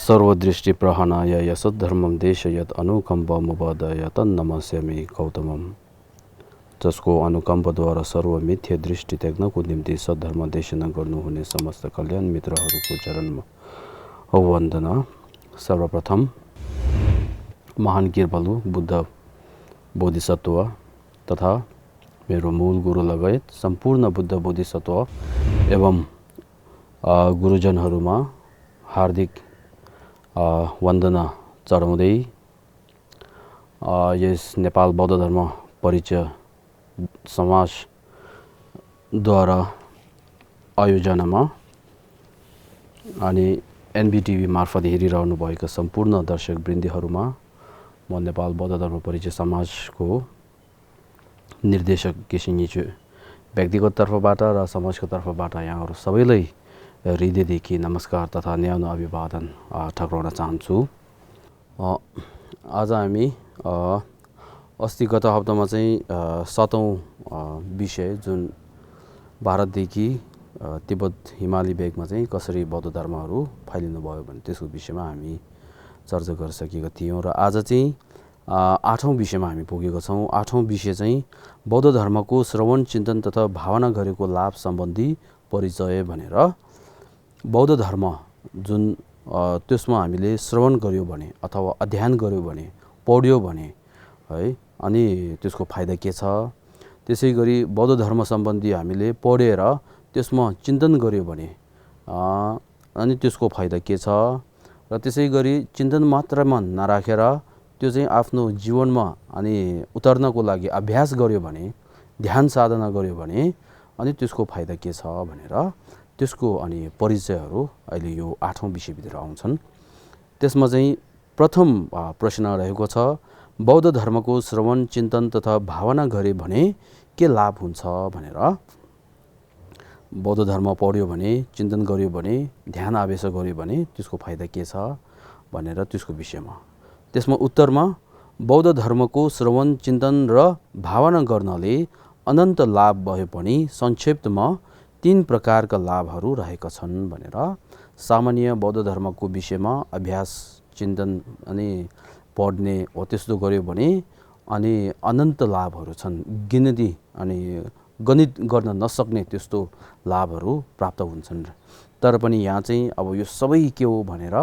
सर्वदृष्टि प्रहनाय यसद्धर्मं देशयत् अनुकम्पमुपादाय तन्नमस्यामि गौतमम्। जसको अनुकम्पद्वारा सर्व मिथ्या दृष्टि त्याग्नको निम्ति सद्धर्म देशना गर्नुहुने समस्त कल्याण मित्रहरूको चरणमा वन्दना। सर्वप्रथम महान कृपालु बुद्ध बोधिसत्व तथा मेरो मूल गुरु लगायत सम्पूर्ण बुद्ध बोधिसत्व एवं गुरुजनहरूमा हार्दिक वन्दना चढाउँदै यस नेपाल बौद्ध धर्म परिचय समाजद्वारा आयोजनामा अनि एनबीटीभी मार्फत हेरिरहनु भएका सम्पूर्ण दर्शक वृन्दीहरूमा म नेपाल बौद्ध धर्म परिचय समाजको निर्देशक केसिङिचु व्यक्तिगत तर्फबाट र समाजको तर्फबाट यहाँहरू सबैलाई हृदयदेखि नमस्कार तथा न्यानो अभिवादन ठक्राउन चाहन्छु। आज हामी अस्ति गत हप्तामा चाहिँ 7औं विषय जुन भारतदेखि तिब्बत हिमाली भेगमा चाहिँ कसरी बौद्ध धर्महरू फैलिनु भयो भने त्यसको विषयमा हामी चर्चा गरिसकेका थियौँ र आज चाहिँ 8औं विषयमा हामी पुगेका छौँ। 8औं विषय चाहिँ बौद्ध धर्मको श्रवण चिन्तन तथा भावना गरेको लाभ सम्बन्धी परिचय भनेर बौद्ध धर्म जुन त्यसमा हामीले श्रवण गर्यो भने अथवा अध्ययन गर्यो भने पढ्यो भने है अनि त्यसको फाइदा के छ, त्यसै गरी बौद्ध धर्म सम्बन्धी हामीले पढेर त्यसमा चिन्तन गर्यो भने अनि त्यसको फाइदा के छ र त्यसै गरी चिन्तन मात्रमा नराखेर त्यो चाहिँ आफ्नो जीवनमा अनि उतार्नको लागि अभ्यास गर्यो भने ध्यान साधना गर्यो भने अनि त्यसको फाइदा के छ भनेर त्यसको अनि परिचयहरू अहिले यो 8औं विषयभित्र आउँछन्। त्यसमा चाहिँ प्रथम प्रश्न रहेको छ, बौद्ध धर्मको श्रवण चिन्तन तथा भावना गरे भने के लाभ हुन्छ भनेर। बौद्ध धर्म पढ्यो भने चिन्तन गर्यो भने ध्यान आवेश गर्यो भने त्यसको फाइदा के छ भनेर त्यसको विषयमा। त्यसमा उत्तरमा बौद्ध धर्मको श्रवण चिन्तन र भावना गर्नाले अनन्त लाभ भए पनि संक्षिप्तमा 3 प्रकारका लाभहरू रहेका छन् भनेर सामान्य बौद्ध धर्मको विषयमा अभ्यास चिन्तन अनि पढ्ने हो त्यस्तो गर्यो भने अनि अनन्त लाभहरू छन्, गिनती अनि गणित गर्न नसक्ने त्यस्तो लाभहरू प्राप्त हुन्छन्। तर पनि यहाँ चाहिँ अब यो सबै के हो भनेर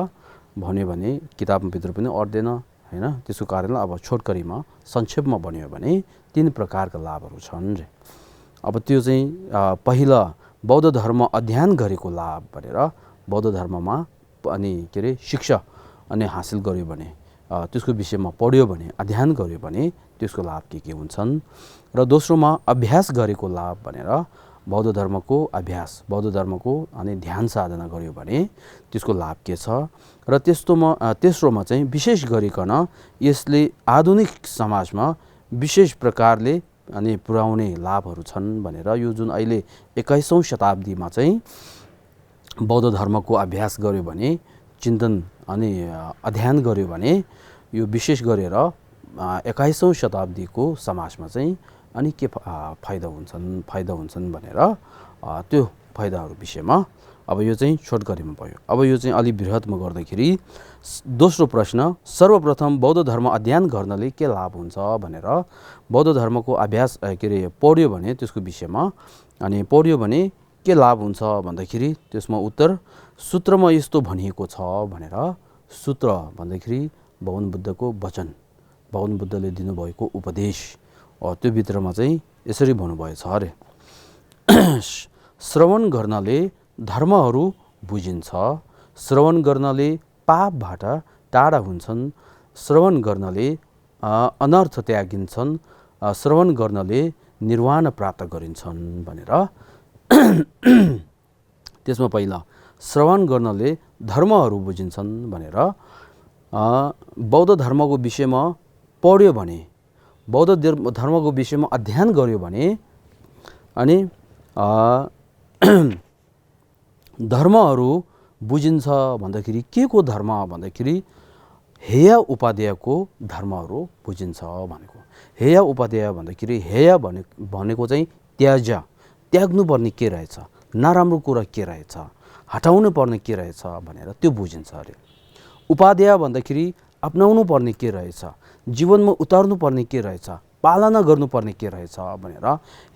भन्यो भने किताबभित्र पनि अट्दैन हैन। त्यसको कारणले अब छोटकरीमा संक्षेपमा भन्यो भने 3 प्रकारका लाभहरू छन् रे। अब त्यो चाहिँ पहिला बौद्ध धर्म अध्ययन गरेको लाभ भनेर बौद्ध धर्ममा अनि के रे शिक्षा अनि हासिल गर्यो भने त्यसको विषयमा पढ्यो भने अध्ययन गर्यो भने त्यसको लाभ के हुन्छन् र दोस्रोमा अभ्यास गरेको लाभ भनेर बौद्ध धर्मको अभ्यास बौद्ध धर्मको अनि ध्यान साधना गर्यो भने त्यसको लाभ के छ र तेस्रोमा चाहिँ विशेष गरिकन यसले आधुनिक समाजमा विशेष प्रकारले अनि पुर्याउने लाभहरू छन् भनेर यो जुन अहिले 21औं शताब्दीमा चाहिँ बौद्ध धर्मको अभ्यास गर्यो भने चिन्तन अनि अध्ययन गर्यो भने यो विशेष गरेर 21औं शताब्दीको समाजमा चाहिँ अनि के फाइदा हुन्छन् भनेर त्यो फाइदाहरू विषयमा अब यो चाहिँ छोटकरीमा भयो। अब यो चाहिँ अलि बृहतमा गर्दाखेरि दोस्रो प्रश्न, सर्वप्रथम बौद्ध धर्म अध्ययन गर्नाले के लाभ हुन्छ भनेर बौद्ध धर्मको अभ्यास के रे पढ्यो भने त्यसको विषयमा अनि पढ्यो भने के लाभ हुन्छ भन्दाखेरि त्यसमा उत्तर सूत्रमा यस्तो भनिएको छ भनेर। सूत्र भन्दाखेरि भगवान बुद्धको वचन, भगवान बुद्धले दिनुभएको उपदेश त्यो भित्रमा चाहिँ यसरी भन्नुभएछ अरे श्रवण गर्नाले धर्महरू बुझिन्छ, श्रवण गर्नाले पापबाट टाढा हुन्छन्, श्रवण गर्नाले अनर्थ त्यागिन्छन्, श्रवण गर्नाले निर्वाण प्राप्त गरिन्छन् भनेर। त्यसमा पहिला श्रवण गर्नाले धर्महरू बुझिन्छन् भनेर बौद्ध धर्मको विषयमा पढ्यो भने बौद्ध धर्मको विषयमा अध्ययन गर्यो भने अनि धर्महरू बुझिन्छ भन्दाखेरि के को धर्म भन्दाखेरि हेय उपाध्यायको धर्महरू बुझिन्छ भनेको। हेय उपाध्याय भन्दाखेरि हेय भनेको चाहिँ त्याग्नुपर्ने के रहेछ, नराम्रो कुरा के रहेछ, हटाउनु पर्ने के रहेछ भनेर त्यो बुझिन्छ अरे। उपाध्याय भन्दाखेरि अपनाउनु पर्ने के रहेछ, जीवनमा उतार्नु पर्ने के रहेछ, पालना गर्नुपर्ने के रहेछ भनेर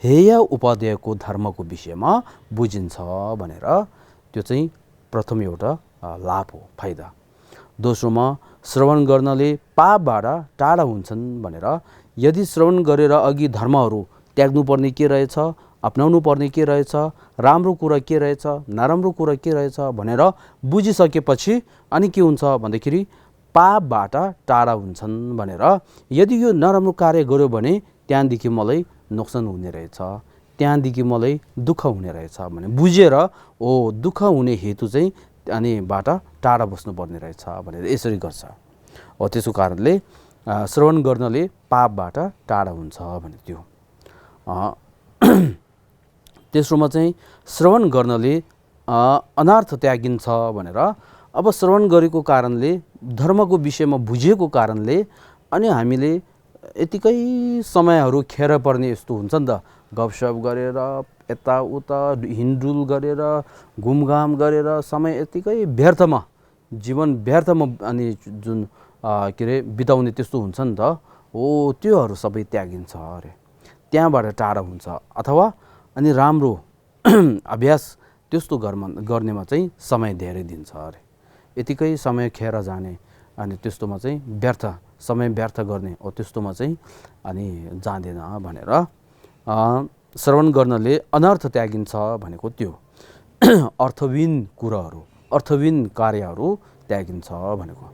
हेय उपाध्यायको धर्मको विषयमा बुझिन्छ भनेर त्यो चाहिँ प्रथम एउटा लाभ हो, फाइदा। दोस्रोमा श्रवण गर्नले पापबाट टाढा हुन्छन् भनेर यदि श्रवण गरेर अघि धर्महरू त्याग्नुपर्ने के रहेछ, अपनाउनु पर्ने के रहेछ, राम्रो कुरा के रहेछ, नराम्रो कुरा के रहेछ भनेर बुझिसकेपछि अनि के हुन्छ भन्दाखेरि पापबाट टाढा हुन्छन् भनेर यदि यो नराम्रो कार्य गर्यो भने त्यहाँदेखि मलाई नोक्सान हुने रहेछ, त्यहाँदेखि मलाई दुःख हुने रहेछ भने बुझेर ओ दुःख हुने हेतु चाहिँ अनि बाट टाढा बस्नुपर्ने रहेछ भनेर यसरी गर्छ। हो त्यसको कारणले श्रवण गर्नले पापबाट टाढा हुन्छ भने त्यो। तेस्रोमा चाहिँ श्रवण गर्नले अनर्थ त्यागिन्छ भनेर अब श्रवण गरेको कारणले धर्मको विषयमा बुझेको कारणले अनि हामीले यतिकै समयहरू खेर पर्ने यस्तो हुन्छ नि त, गफसफ गरेर यताउता हिँडडुल गरेर घुमघाम गरेर समय यतिकै व्यर्थमा जीवन व्यर्थमा अनि जुन के अरे बिताउने त्यस्तो हुन्छ नि त, हो त्योहरू सबै त्यागिन्छ अरे, त्यहाँबाट टाढा हुन्छ। अथवा अनि राम्रो अभ्यास त्यस्तो गर्नेमा चाहिँ समय धेरै दिन्छ अरे, यतिकै समय खेर जाने अनि त्यस्तोमा चाहिँ व्यर्थ समय व्यर्थ गर्ने हो त्यस्तोमा चाहिँ अनि जाँदैन भनेर श्रवण गर्नले अनर्थ त्यागिन्छ भनेको त्यो। अर्थहीन कुराहरू, अर्थहीन कार्यहरू त्यागिन्छ भनेको।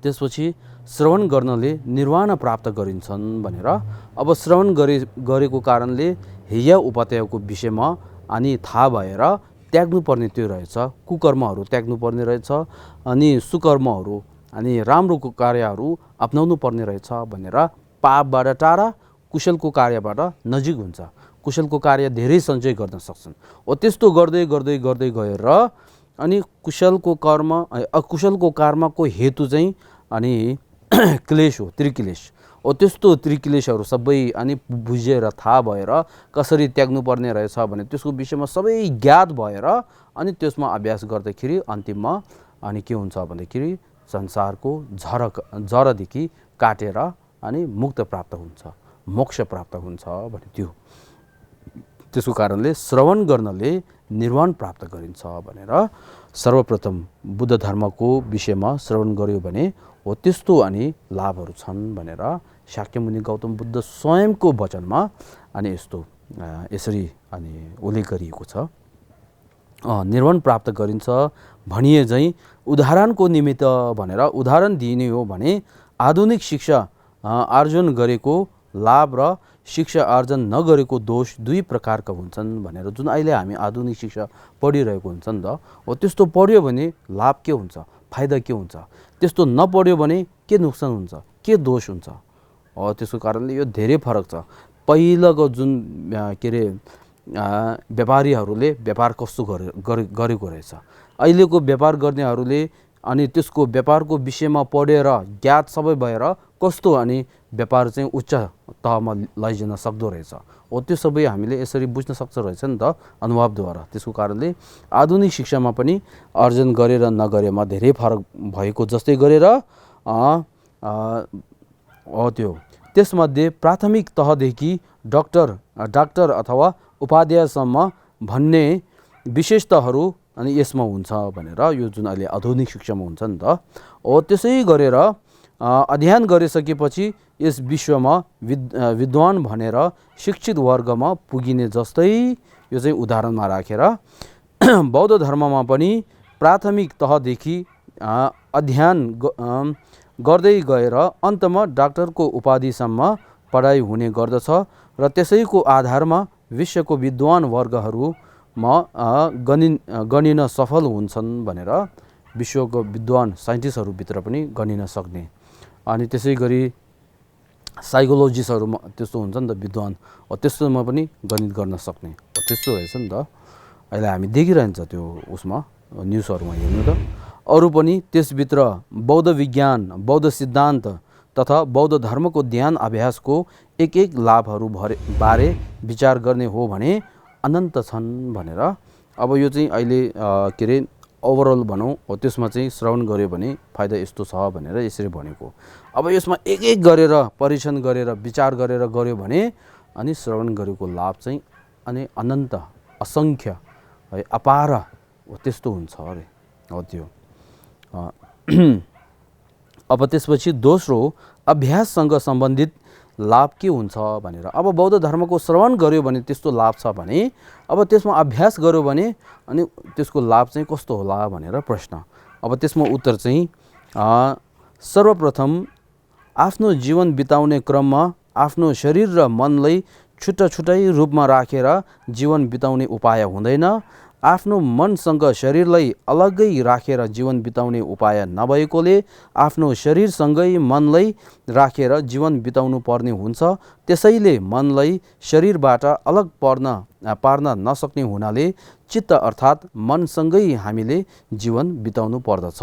त्यसपछि श्रवण गर्नले निर्वाण प्राप्त गरिन्छन् भनेर अब श्रवण गरेको कारणले हेय उपाध्यायको विषयमा अनि थाहा भएर त्याग्नुपर्ने त्यो रहेछ, कुकर्महरू त्याग्नुपर्ने रहेछ अनि सुकर्महरू अनि राम्रो कार्यहरू अपनाउनु पर्ने रहेछ भनेर पापबाट टाढा कुशलको कार्यबाट नजिक हुन्छ, कुशलको कार्य धेरै सञ्चय गर्न सक्छन्। हो त्यस्तो गर्दै गर्दै गर्दै गएर अनि कुशलको कर्म अकुशलको कर्मको हेतु चाहिँ अनि क्लेश हो, त्रिक्लेश हो। त्यस्तो त्रिक्लेशहरू सबै अनि बुझेर थाहा भएर कसरी त्याग्नु पर्ने रहेछ भने त्यसको विषयमा सबै ज्ञात भएर अनि त्यसमा अभ्यास गर्दाखेरि अन्तिममा अनि के हुन्छ भन्दाखेरि संसारको जरदेखि काटेर अनि मुक्त प्राप्त हुन्छ, मोक्ष प्राप्त हुन्छ भने त्यो। त्यसको कारणले श्रवण गर्नले निर्वाण प्राप्त गरिन्छ भनेर सर्वप्रथम बुद्ध धर्मको विषयमा श्रवण गर्यो भने हो त्यस्तो अनि लाभहरू छन् भनेर शाक्यमुनि गौतम बुद्ध स्वयंको वचनमा अनि यस्तो यसरी अनि उल्लेख गरिएको छ। निर्वाण प्राप्त गरिन्छ भनिए चाहिँ उदाहरणको निमित्त भनेर उदाहरण दिइने हो भने आधुनिक शिक्षा आर्जन गरेको लाभ र शिक्षा आर्जन नगरेको दोष दुई प्रकारका हुन्छन् भनेर जुन अहिले हामी आधुनिक शिक्षा पढिरहेको हुन्छ नि त, हो त्यस्तो पढ्यो भने लाभ के हुन्छ, फाइदा के हुन्छ, त्यस्तो नपढ्यो भने के नोक्सान हुन्छ, के दोष हुन्छ। हो त्यसको कारणले यो धेरै फरक छ। पहिलाको जुन के अरे व्यापारीहरूले व्यापार कस्तो गरेको रहेछ, अहिलेको व्यापार गर्नेहरूले अनि त्यसको व्यापारको विषयमा पढेर ज्ञात सबै भएर कस्तो अनि व्यापार चाहिँ उच्च तहमा लैजान सक्दो रहेछ, हो त्यो सबै हामीले यसरी बुझ्न सक्छ रहेछ नि त अनुभवद्वारा। त्यसको कारणले आधुनिक शिक्षामा पनि आर्जन गरेर नगरेमा धेरै फरक भएको जस्तै गरेर त्यो त्यसमध्ये प्राथमिक तहदेखि डाक्टर अथवा उपाध्यायसम्म भन्ने विशेषताहरू अनि यसमा हुन्छ भनेर यो जुन अहिले आधुनिक शिक्षामा हुन्छ नि त, हो त्यसै गरेर अध्ययन गरिसकेपछि यस विश्वमा विद्वान भनेर शिक्षित वर्गमा पुगिने जस्तै यो चाहिँ उदाहरणमा राखेर बौद्ध धर्ममा पनि प्राथमिक तहदेखि अध्ययन गर्दै गएर अन्तमा डाक्टरको उपाधिसम्म पढाइ हुने गर्दछ र त्यसैको आधारमा विश्वको विद्वान वर्गहरूमा गनिन सफल हुन्छन् भनेर विश्वको विद्वान साइन्टिस्टहरूभित्र पनि गनिन सक्ने। अनि त्यसै गरी साइकोलोजिस्टहरूमा त्यस्तो हुन्छ नि त विद्वान, त्यस्तोमा पनि गणित गर्न सक्ने त्यस्तो रहेछ नि त। अहिले हामी देखिरहन्छ त्यो उसमा न्युजहरूमा हेर्नु त। अरू पनि त्यसभित्र बौद्ध विज्ञान, बौद्ध सिद्धान्त तथा बौद्ध धर्मको ध्यान अभ्यासको एक एक लाभहरू बारे विचार गर्ने हो भने अनन्त छन् भनेर अब यो चाहिँ अहिले के अरे ओभरअल भनौँ हो त्यसमा चाहिँ श्रवण गर्यो भने फाइदा यस्तो छ भनेर यसरी भनेको। अब यसमा एक एक गरेर परीक्षण गरेर विचार गरेर गर्यो भने अनि श्रवण गरेको लाभ चाहिँ अनि अनन्त असङ्ख्य है अपार हो त्यस्तो हुन्छ अरे हो त्यो। अब त्यसपछि दोस्रो अभ्याससँग सम्बन्धित लाभ के हुन्छ भनेर। अब बौद्ध धर्मको श्रवण गर्यो भने त्यस्तो लाभ छ भने अब त्यसमा अभ्यास गर्यो भने अनि त्यसको लाभ चाहिँ कस्तो होला भनेर प्रश्न। अब त्यसमा उत्तर चाहिँ सर्वप्रथम आफ्नो जीवन बिताउने क्रममा आफ्नो शरीर र मनलाई छुट्टा छुट्टै रूपमा राखेर जीवन बिताउने उपाय हुँदैन। आफ्नो मनसँग शरीरलाई अलग्गै राखेर जीवन बिताउने उपाय नभएकोले आफ्नो शरीरसँगै मनलाई राखेर जीवन बिताउनु पर्ने हुन्छ। त्यसैले मनलाई शरीरबाट अलग पार्न नसक्ने हुनाले चित्त अर्थात् मनसँगै हामीले जीवन बिताउनु पर्दछ।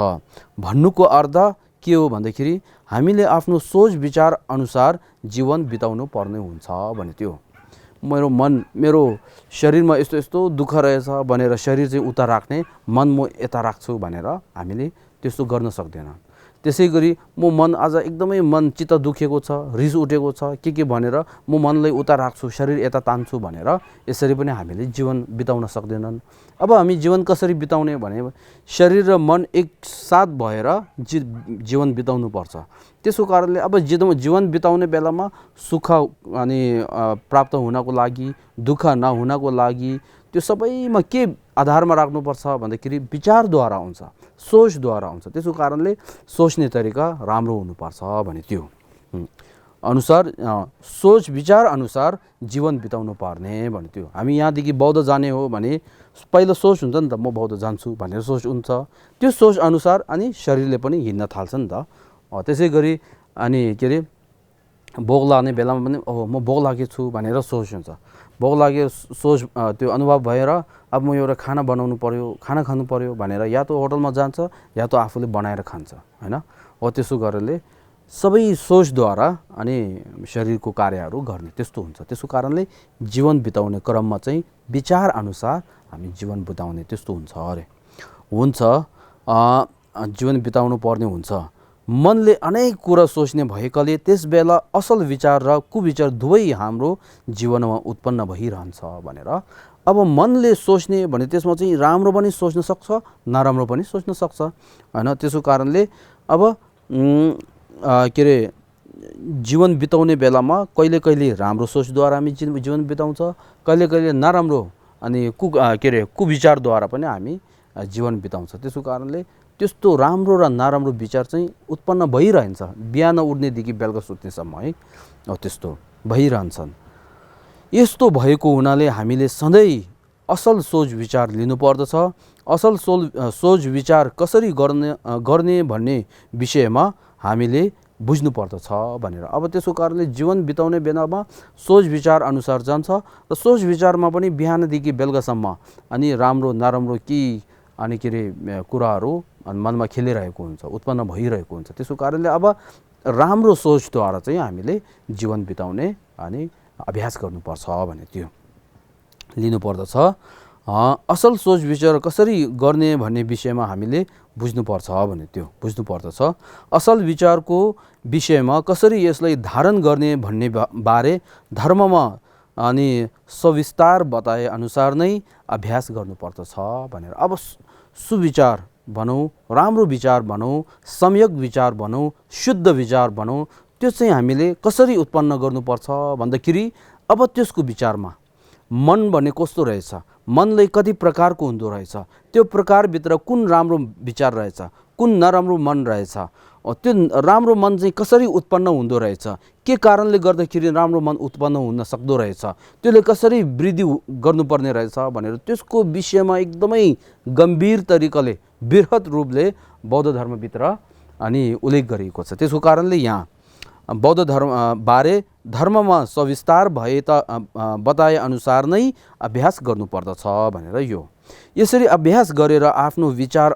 भन्नुको अर्थ के हो भन्दाखेरि हामीले आफ्नो सोच विचार अनुसार जीवन बिताउनु पर्ने हुन्छ भने त्यो। मेरो शरीरमा यस्तो यस्तो दुःख रहेछ भनेर शरीर चाहिँ उता राख्ने मन म यता राख्छु भनेर हामीले त्यस्तो गर्न सक्दैन। त्यसै गरी म मन आज एकदमै मन चित्त दुखेको छ रिस उठेको छ के भनेर म मनलाई उता राख्छु शरीर यता तान्छु भनेर यसरी पनि हामीले जीवन बिताउन सक्दैनन्। अब हामी जीवन कसरी बिताउने भने शरीर र मन एक साथ भएर जीवन बिताउनु पर्छ। त्यसको कारणले अब जीवन बिताउने बेलामा सुख अनि प्राप्त हुनको लागि दुःख नहुनको लागि त्यो सबैमा के आधारमा राख्नुपर्छ भन्दाखेरि विचारद्वारा आउँछ सोचद्वारा आउँछ। त्यसको कारणले सोच्ने तरिका राम्रो हुनुपर्छ भने त्यो अनुसार सोच विचार अनुसार जीवन बिताउनु पर्ने भने त्यो। हामी यहाँदेखि बौद्ध जाने हो भने पहिलो सोच हुन्छ नि त म बौद्ध जान्छु भनेर सोच हुन्छ। त्यो सोच अनुसार अनि शरीरले पनि हिँड्न थाल्छ नि त। त्यसै गरी अनि के अरे भोग लाग्ने बेलामा पनि म भोग लागेको छु भनेर सोच हुन्छ। भोग लागेको सोच त्यो अनुभव भएर अब म एउटा खाना बनाउनु पर्यो खाना खानु पर्यो भनेर या त होटलमा जान्छ या त आफूले बनाएर खान्छ हैन। हो त्यसो गरेरले सबै सोचद्वारा अनि शरीरको कार्यहरू गर्ने त्यस्तो हुन्छ। त्यसको कारणले जीवन बिताउने क्रममा चाहिँ विचार अनुसार हामी जीवन बिताउने त्यस्तो हुन्छ अरे हुन्छ जीवन बिताउनु पर्ने हुन्छ। मनले अनेक कुरा सोच्ने भएकाले त्यसबेला असल विचार र कुविचार दुवै हाम्रो जीवनमा उत्पन्न भइरहन्छ भनेर। अब मनले सोच्ने भने त्यसमा चाहिँ राम्रो पनि सोच्न सक्छ नराम्रो पनि सोच्न सक्छ हैन। त्यसको कारणले अब के अरे जीवन बिताउने बेलामा कहिले कहिले राम्रो सोचद्वारा हामी जीवन बिताउँछ कहिले कहिले नराम्रो अनि के अरे कुविचारद्वारा पनि हामी जीवन बिताउँछ। त्यसको कारणले त्यस्तो राम्रो र नराम्रो विचार चाहिँ उत्पन्न भइरहन्छ बिहान उठ्नेदेखि बेलुका सुत्नेसम्म है त्यस्तो भइरहन्छन्। यस्तो भएको हुनाले हामीले सधैँ असल सोच विचार लिनुपर्दछ। असल सोच विचार कसरी गर्ने भन्ने विषयमा हामीले बुझ्नुपर्दछ भनेर। अब त्यसको कारणले जीवन बिताउने बेलामा सोच विचार अनुसार जान्छ र सोच विचारमा पनि बिहानदेखि बेलुकासम्म अनि राम्रो नराम्रो के अनि के अरे कुराहरू मनमा खेलिरहेको हुन्छ उत्पन्न भइरहेको हुन्छ। त्यसको कारणले अब राम्रो सोचद्वारा चाहिँ हामीले जीवन बिताउने अनि अभ्यास गर्नुपर्छ भने त्यो लिनुपर्दछ। असल सोच विचार कसरी गर्ने भन्ने विषयमा हामीले बुझ्नुपर्छ भने त्यो बुझ्नुपर्दछ। असल विचारको विषयमा कसरी यसलाई धारण गर्ने भन्ने बारे धर्ममा अनि सविस्तार बताए अनुसार नै अभ्यास गर्नुपर्दछ भनेर। अब सुविचार भनौँ राम्रो विचार भनौँ सम्यक विचार भनौँ शुद्ध विचार भनौँ त्यो चाहिँ हामीले कसरी उत्पन्न गर्नुपर्छ भन्दाखेरि अब त्यसको विचारमा मन भन्ने कस्तो रहेछ मनलाई कति प्रकारको हुँदो रहेछ त्यो प्रकारभित्र कुन राम्रो विचार रहेछ कुन नराम्रो मन रहेछ त्यो राम्रो मन चाहिँ कसरी उत्पन्न हुँदो रहेछ के कारणले गर्दाखेरि राम्रो मन उत्पन्न हुन सक्दो रहेछ त्यसले कसरी वृद्धि गर्नुपर्ने रहेछ भनेर त्यसको विषयमा एकदमै गम्भीर तरिकाले बृहत रूपले बौद्ध धर्मभित्र अनि उल्लेख गरिएको छ। त्यसको कारणले यहाँ बौद्ध धर्म बारे धर्ममा सविस्तार बताए अनुसार नै अभ्यास गर्नुपर्दछ भनेर यो यसरी अभ्यास गरेर आफ्नो विचार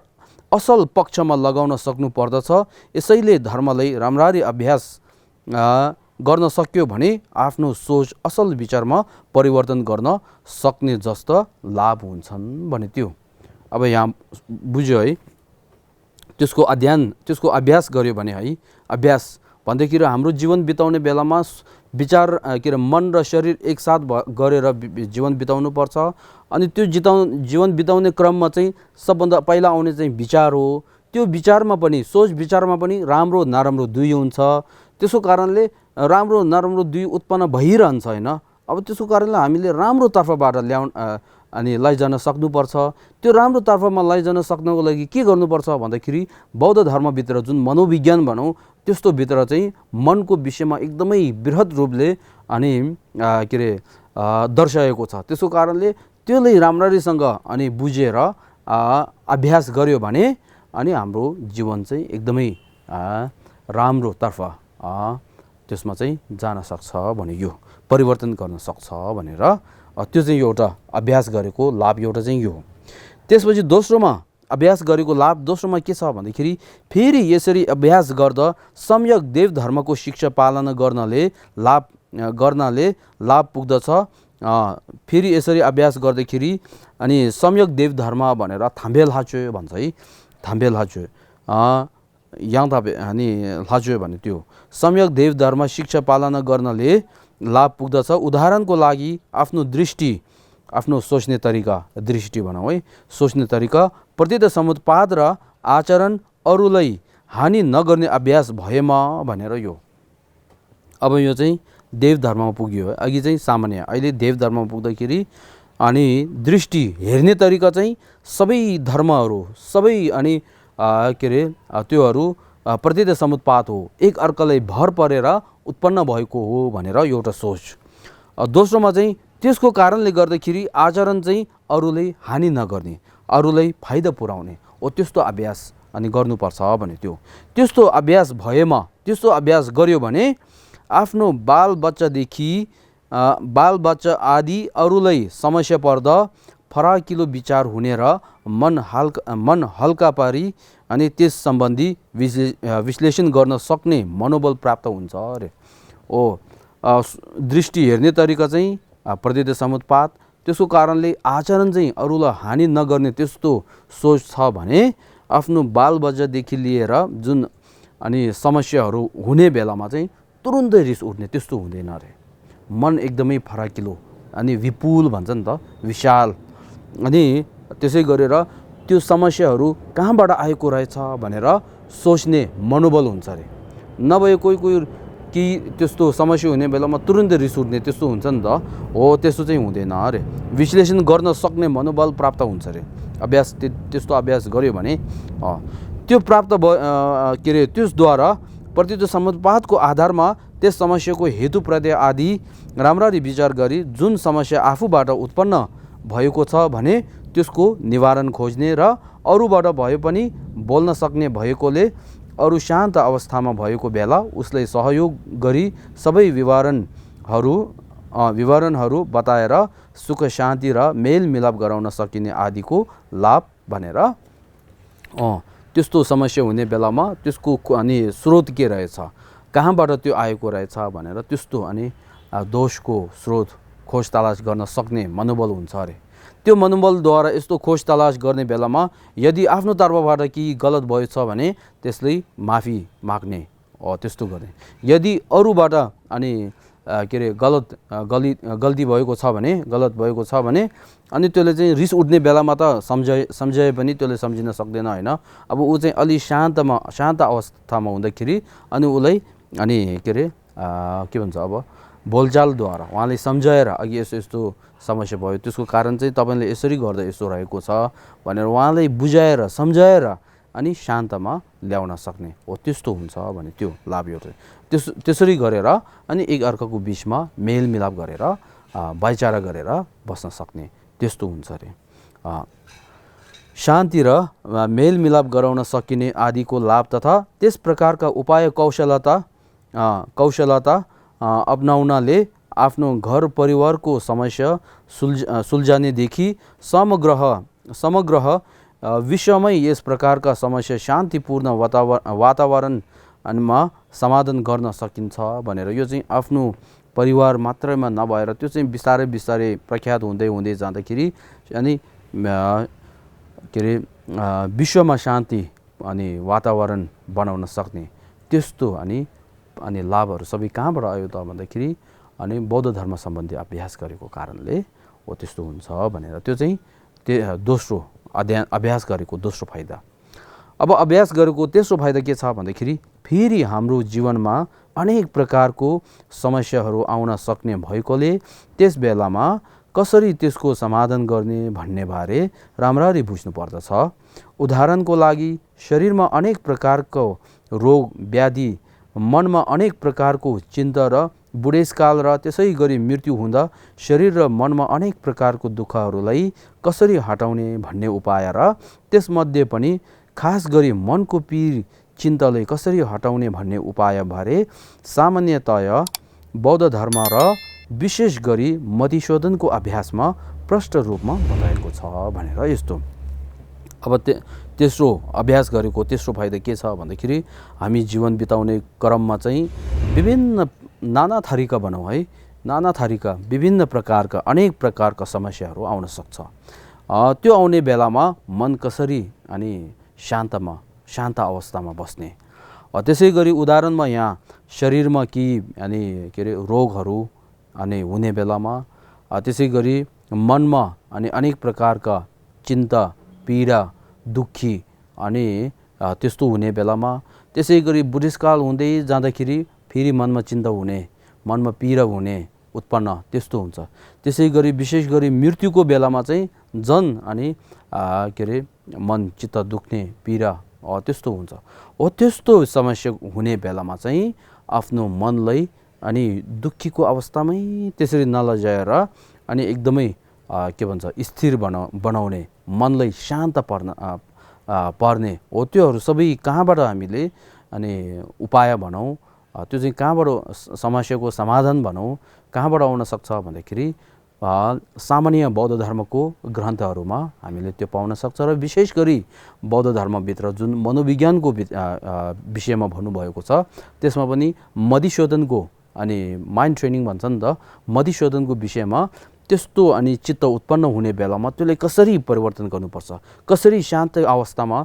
असल पक्षमा लगाउन सक्नु पर्दछ। यसैले धर्मलाई राम्ररी अभ्यास गर्न सक्यो भने आफ्नो सोच असल विचारमा परिवर्तन गर्न सक्ने जस्तो लाभ हुन्छन् भने त्यो अब यहाँ बुझ्यो है, त्यसको अध्ययन त्यसको अभ्यास गर्यो भने है, अभ्यास भन्दाखेरि हाम्रो जीवन बिताउने बेलामा विचार के अरे मन र शरीर एकसाथ गरेर जीवन बिताउनु पर्छ। अनि त्यो जीवन बिताउने क्रममा चाहिँ सबभन्दा पहिला आउने चाहिँ विचार हो। त्यो विचारमा पनि सोच विचारमा पनि राम्रो नराम्रो दुई हुन्छ। त्यसको कारणले राम्रो नराम्रो दुई उत्पन्न भइरहन्छ हैन। अब त्यसको कारणले हामीले राम्रो तर्फबाट अनि लैजान सक्नुपर्छ। त्यो राम्रो तर्फमा लैजान सक्नको लागि के गर्नुपर्छ भन्दाखेरि बौद्ध धर्मभित्र जुन मनोविज्ञान भनौँ त्यस्तो भित्र चाहिँ मनको विषयमा एकदमै बृहत रूपले अनि के अरे दर्शाएको छ। त्यसको कारणले त्यसलाई राम्ररीसँग अनि बुझेर अभ्यास गर्यो भने अनि हाम्रो जीवन चाहिँ एकदमै राम्रो तर्फ त्यसमा चाहिँ जान सक्छ भने यो परिवर्तन गर्न सक्छ भनेर त्यो चाहिँ एउटा अभ्यास गरेको लाभ एउटा चाहिँ यो हो। त्यसपछि दोस्रोमा अभ्यास गरेको लाभ दोस्रोमा के छ भन्दाखेरि फेरि यसरी अभ्यास गर्दा सम्यक देव धर्मको शिक्षा पालना गर्नाले लाभ पुग्दछ। फेरि यसरी अभ्यास गर्दाखेरि अनि सम्यक देव धर्म भनेर थाम्बेल हाच्यो भन्छ है। थाम्बेल हाच्यो यहाँ अनि हाच्यो भने त्यो सम्यक देव धर्म शिक्षा पालना गर्नाले लाभ पुग्दछ। उदाहरणको लागि आफ्नो सोच्ने तरिका, दृष्टि भनौँ है, सोच्ने तरिका, प्रत्येक समुत्पाद र आचरण अरूलाई हानि नगर्ने अभ्यास भएमा भनेर यो। अब यो चाहिँ देव धर्ममा पुग्यो। अघि चाहिँ सामान्य, अहिले देव धर्ममा पुग्दाखेरि अनि दृष्टि हेर्ने तरिका चाहिँ सबै धर्महरू सबै अनि के अरे त्योहरू प्रत्येक समुत्पाद हो, एक अर्कालाई भर परेर उत्पन्न भएको हो भनेर एउटा सोच। दोस्रोमा चाहिँ त्यसको कारणले गर्दाखेरि आचरण चाहिँ अरूलाई हानि नगर्ने, अरूलाई फाइदा पुर्याउने हो, त्यस्तो अभ्यास अनि गर्नुपर्छ भने त्यो। त्यस्तो अभ्यास भएमा, त्यस्तो अभ्यास गर्यो भने आफ्नो बालबच्चा आदि अरूलाई समस्या पर्दा फराकिलो विचार हुने र मन हल्का पारी अनि त्यस सम्बन्धी विश्लेषण गर्न सक्ने मनोबल प्राप्त हुन्छ अरे। दृष्टि हेर्ने तरिका चाहिँ प्रत्येक समुत्पाद, त्यसको कारणले आचरण चाहिँ अरूलाई हानि नगर्ने त्यस्तो सोच छ भने आफ्नो बालबच्चादेखि लिएर जुन अनि समस्याहरू हुने बेलामा चाहिँ तुरुन्तै रिस उठ्ने त्यस्तो हुँदैन अरे। मन एकदमै फराकिलो अनि विपुल भन्छ नि त, विशाल, अनि त्यसै गरेर त्यो समस्याहरू कहाँबाट आएको रहेछ भनेर सोच्ने मनोबल हुन्छ अरे। नभए कोही कि त्यस्तो समस्या हुने बेलामा तुरुन्तै रिस उठ्ने त्यस्तो हुन्छ नि त, हो त्यस्तो चाहिँ हुँदैन अरे। विश्लेषण गर्न सक्ने मनोबल प्राप्त हुन्छ अरे। अभ्यास त्यस्तो अभ्यास गर्यो भने त्यो प्राप्त के अरे त्यसद्वारा प्रत्येक समुत्पादको आधारमा त्यस समस्याको हेतुप्रति आदि राम्ररी विचार गरी जुन समस्या आफूबाट उत्पन्न भएको छ भने त्यसको निवारण खोज्ने र अरूबाट भए पनि बोल्न सक्ने भएकोले अरू शान्त अवस्थामा भएको बेला उसलाई सहयोग गरी सबै विवरणहरू बताएर सुख शान्ति र मेलमिलाप गराउन सकिने आदिको लाभ भनेर त्यस्तो समस्या हुने बेलामा त्यसको अनि स्रोत के रहेछ, कहाँबाट त्यो आएको रहेछ भनेर त्यस्तो अनि दोषको स्रोत खोज तलास गर्न सक्ने मनोबल हुन्छ अरे। त्यो मनोबलद्वारा यस्तो खोज तलास गर्ने बेलामा यदि आफ्नो तर्फबाट केही गलत भएछ भने त्यसलाई माफी माग्ने त्यस्तो गर्ने। यदि अरूबाट अनि के अरे गल्ती भएको छ भने अनि त्यसले चाहिँ रिस उठ्ने बेलामा त सम्झाए पनि त्यसले सम्झिन सक्दैन हैन। अब ऊ चाहिँ अलि शान्त अवस्थामा हुँदाखेरि अनि उसलाई अनि के अरे के भन्छ अब बोलचालद्वारा उहाँले सम्झाएर अघि यस्तो समस्या भयो, त्यसको कारण चाहिँ तपाईले यसरी गर्दा यसो रहेको छ भनेर उहाँलाई बुझाएर सम्झाएर अनि शान्तमा ल्याउन सक्ने हो, त्यस्तो हुन्छ भने त्यो लाभ एउटा। त्यसरी गरेर अनि एक अर्काको बिचमा मेलमिलाप गरेर भाइचारा गरेर बस्न सक्ने त्यस्तो हुन्छ अरे। शान्ति र मेलमिलाप गराउन सकिने आदिको लाभ तथा त्यस प्रकारका उपाय कौशलता अपनाउनाले आफ्नो घर परिवारको समस्या सुल्झानेदेखि समग्र विश्वमै यस प्रकारका समस्या शान्तिपूर्ण वातावरणमा समाधान गर्न सकिन्छ भनेर यो चाहिँ आफ्नो परिवार मात्रैमा नभएर त्यो चाहिँ बिस्तारै प्रख्यात हुँदै जाँदाखेरि अनि के अरे विश्वमा शान्ति अनि वातावरण बनाउन सक्ने त्यस्तो अनि लाभहरू सबै कहाँबाट आयो त भन्दाखेरि अनि बौद्ध धर्म सम्बन्धी अभ्यास गरेको कारणले हो त्यस्तो हुन्छ भनेर त्यो चाहिँ दोस्रो अभ्यास गरेको दोस्रो फाइदा। अब अभ्यास गरेको तेस्रो फाइदा के छ भन्दाखेरि फेरि हाम्रो जीवनमा अनेक प्रकारको समस्याहरू आउन सक्ने भएकोले त्यस बेलामा कसरी त्यसको समाधान गर्ने भन्ने बारे राम्ररी बुझ्नु पर्दछ। उदाहरणको लागि शरीरमा अनेक प्रकारको रोग व्याधि, मनमा अनेक प्रकारको चिन्ता र बुढेसकाल र त्यसै गरी मृत्यु हुँदा शरीर र मनमा अनेक प्रकारको दुःखहरूलाई कसरी हटाउने भन्ने उपाय र त्यसमध्ये पनि खास गरी मनको पीर चिन्तालाई कसरी हटाउने भन्ने उपायबारे सामान्यतया बौद्ध धर्म र विशेष गरी मतिशोधनको अभ्यासमा प्रष्ट रूपमा बताएको छ भनेर यस्तो। अब तेस्रो अभ्यास गरेको तेस्रो फाइदा के छ भन्दाखेरि हामी जीवन बिताउने क्रममा चाहिँ विभिन्न नाना थरीका भनौँ है, नाना थरीका विभिन्न प्रकारका अनेक प्रकारका समस्याहरू आउन सक्छ। त्यो आउने बेलामा मन कसरी अनि शान्त अवस्थामा बस्ने। त्यसै गरी उदाहरणमा यहाँ शरीरमा अनि के अरे रोगहरू अनि हुने बेलामा, त्यसै गरी मनमा अनि अनेक प्रकारका चिन्ता पीडा दुःखी अनि त्यस्तो हुने बेलामा, त्यसै गरी बुढेसकाल हुँदै जाँदाखेरि फेरि मनमा चिन्ता हुने, मनमा पीडा हुने उत्पन्न त्यस्तो हुन्छ। त्यसै गरी विशेष गरी मृत्युको बेलामा चाहिँ झन् अनि के अरे मन चित्त दुख्ने पीडा त्यस्तो हुन्छ। हो त्यस्तो समस्या हुने बेलामा चाहिँ आफ्नो मनलाई अनि दुःखीको अवस्थामै त्यसरी नलजाएर अनि एकदमै के भन्छ स्थिर बनाउने, मनलाई शान्त पर्ने हो त्योहरू सबै कहाँबाट हामीले अनि उपाय भनौँ, त्यो चाहिँ कहाँबाट समस्याको समाधान भनौँ कहाँबाट आउन सक्छ भन्दाखेरि सामान्य बौद्ध धर्मको ग्रन्थहरूमा हामीले त्यो पाउन सक्छ। र विशेष गरी बौद्ध धर्मभित्र जुन मनोविज्ञानको विषयमा भन्नुभएको छ त्यसमा पनि मतिशोधनको अनि माइन्ड ट्रेनिङ भन्छ नि त, मतिशोधनको विषयमा त्यस्तो अनि चित्त उत्पन्न हुने बेलामा त्यसलाई कसरी परिवर्तन गर्नुपर्छ, कसरी शान्त अवस्थामा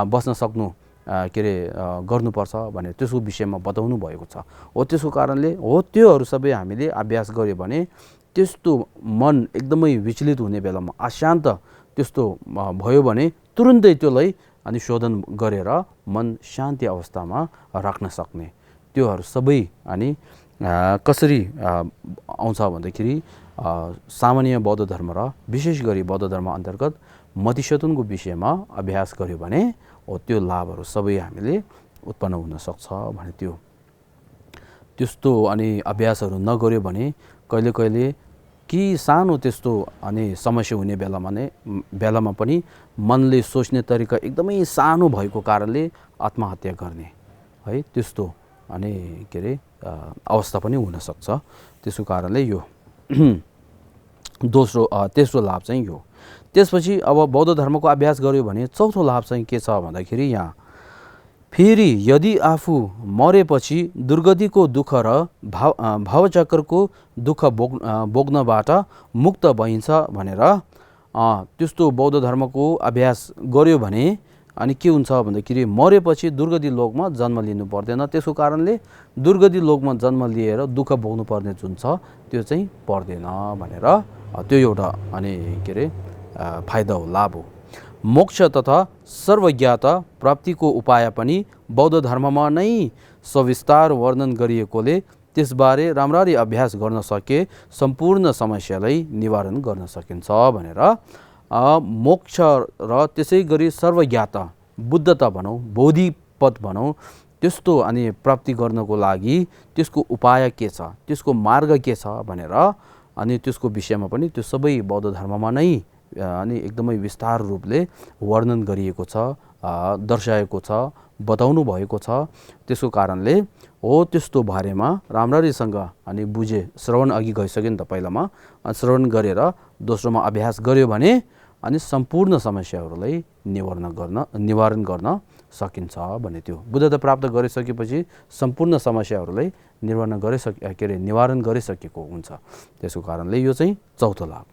बस्न सक्नु के अरे गर्नुपर्छ भनेर त्यसको विषयमा बताउनु भएको छ। हो त्यसको कारणले हो त्योहरू सबै हामीले अभ्यास गऱ्यो भने त्यस्तो मन एकदमै विचलित हुने बेलामा अशान्त त्यस्तो भयो भने तुरुन्तै त्यसलाई अनि शोधन गरेर मन शान्ति अवस्थामा राख्न सक्ने त्योहरू सबै अनि कसरी आउँछ भन्दाखेरि सामान्य बौद्ध धर्म र विशेष गरी बौद्ध धर्म अन्तर्गत मतिशोधनको विषयमा अभ्यास गर्यो भने हो त्यो लाभहरू सबै हामीले उत्पन्न हुन सक्छ भने त्यस्तो अनि अभ्यासहरू नगर्यो भने कहिले कहिले कि सानो त्यस्तो अनि समस्या हुने बेलामा पनि मनले सोच्ने तरिका एकदमै सानो भएको कारणले आत्महत्या गर्ने है त्यस्तो अनि के अरे अवस्था पनि हुन सक्छ। त्यसको कारणले यो तेस्रो लाभ चाहिँ यो। त्यसपछि अब बौद्ध धर्मको अभ्यास गर्यो भने चौथो लाभ चाहिँ के छ भन्दाखेरि यहाँ फेरि यदि आफू मरेपछि दुर्गतिको दुःख र भावचक्रको दुःख भोग्नबाट मुक्त भइन्छ भनेर त्यस्तो बौद्ध धर्मको अभ्यास गर्यो भने अनि के हुन्छ भन्दाखेरि मरेपछि दुर्गति लोकमा जन्म लिनु पर्दैन। त्यसको कारणले दुर्गति लोकमा जन्म लिएर दुःख भोग्नु पर्ने जुन छ त्यो चाहिँ पर्दैन भनेर त्यो एउटा अनि के अरे फाइदा हो, लाभ हो। मोक्ष तथा सर्वज्ञता प्राप्तिको उपाय पनि बौद्ध धर्ममा नै सविस्तार वर्णन गरिएकोले त्यसबारे राम्ररी अभ्यास गर्न सके सम्पूर्ण समस्यालाई निवारण गर्न सकिन्छ भनेर मोक्ष र त्यसै गरी सर्वज्ञता बुद्धता भनौँ, बोधिपद भनौँ, त्यस्तो अनि प्राप्ति गर्नको लागि त्यसको उपाय के छ, त्यसको मार्ग के छ भनेर अनि त्यसको विषयमा पनि त्यो सबै बौद्ध धर्ममा नै अनि एकदमै विस्तार रूपले वर्णन गरिएको छ, दर्शाएको छ, बताउनु भएको छ। त्यसको कारणले हो त्यस्तो बारेमा राम्ररीसँग अनि बुझे, श्रवण अघि गइसक्यो नि त पहिलामा, श्रवण गरेर दोस्रोमा अभ्यास गर्यो भने अनि सम्पूर्ण समस्याहरूलाई निवारण गर्न सकिन्छ भने त्यो बुद्धता प्राप्त गरिसकेपछि सम्पूर्ण समस्याहरूलाई निवारण गरिसकेको हुन्छ। त्यसको कारणले यो चाहिँ चौथो लाभ।